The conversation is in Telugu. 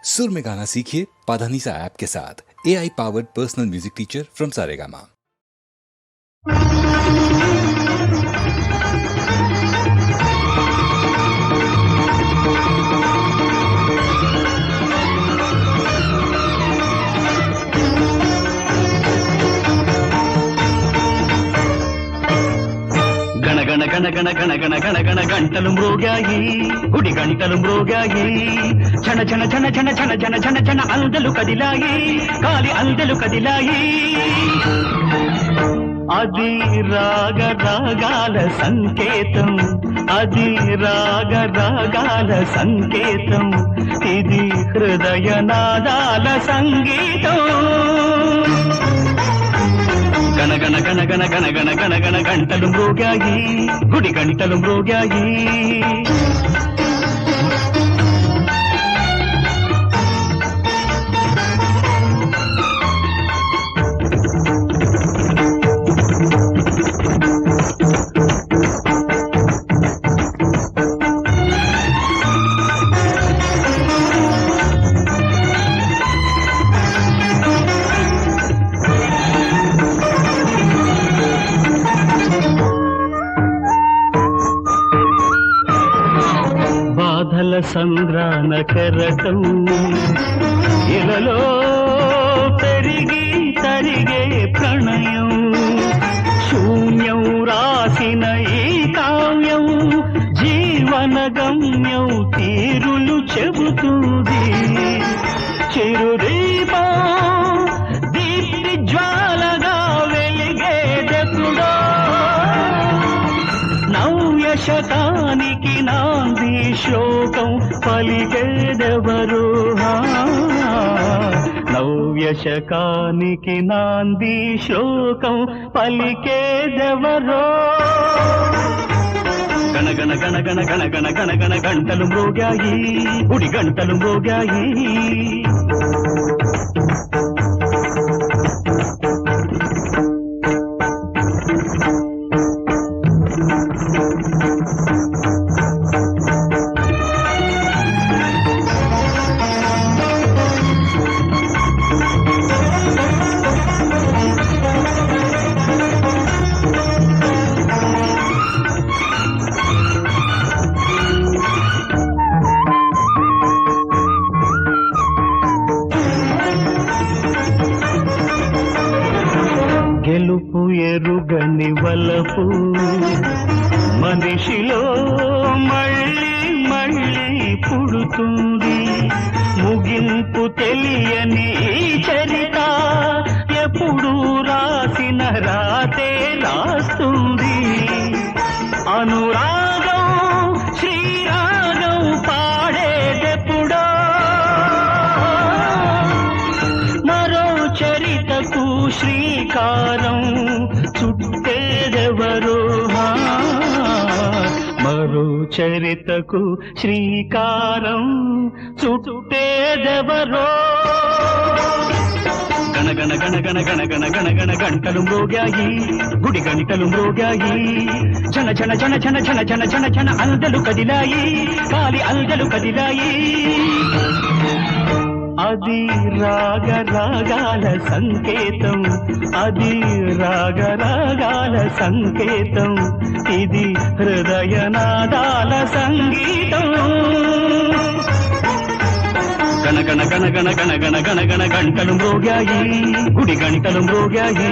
सुर में गाना सीखिए पाधानीसा ऐप के साथ। AI powered personal music teacher from Saregama. గణ గణ గణ గణ గణ గణ గణ గంటలు మ్రోగాయి, గుడి గంటలు మ్రోగాయి, ఛన ఛన ఛన ఛన ఛన ఛన ఛన ఛన అందలు కదిలాయి, కాలి అందలు కదిలాయి. అది రాగ రాగాల సంకేతం, అది రాగ రాగాల సంకేతం, ఇది హృదయ నాదాల సంగీతం. గణ గణ గణ గణ గణ గణ గణ గణ గంటలు మ్రోగాయి, గుడి గంటలు మ్రోగాయి. బాధల సంద్రాన కెరటం, ఇలలో పెరిగి తరిగే ప్రణయం, శూన్యం రాసిన ఈ కావ్యం, జీవన గమ్యం తీరులు చెబుతుంది. చిరుదీపం దీప్తి జ్వాలగా వెలిగేదెప్పుడో, నవ్య శతానికి నాంది శ్లోకం పలికేదెవరు, నవ్య శకానికి నాంది శ్లోకం పలికేదెవరో. గణ గణ గణ గణ గణ గణ గణ గణ గంటలు మ్రోగాయి, గుడి గంటలు మ్రోగాయి. గెలుపు ఎరుగని వలపు మనిషిలో మళ్ళీ మళ్ళీ పుడుతుంది. ముగింపు తెలియని ఈ చరిత ఎప్పుడు రాసిన రాతే రాస్తుంది. అనురాగం శ్రీరాగం పాడేదెప్పుడో, మరో చరితకు శ్రీకారం చుట్టేదెవరో, మరో చరితకు శ్రీకారం చుట్టేదెవరో. గణ గణ గణ గణ గణ గణ గణ గణ గంటలు మ్రోగాయి, గుడి గంటలు మ్రోగాయి, ఛన ఛన ఛన ఛన ఛన ఛన ఛన ఛన అందలు కదిలాయి, కాలి అందలు కదిలాయి. అది రాగ రాగాల సంకేతం, అది రాగ రాగాల సంకేతం, ఇది హృదయ నాదాల సంగీతం. గణ గణ గణ గణ గణ గణ గణ గణ గంటలు మ్రోగాయి, గుడి గంటలు మ్రోగాయి.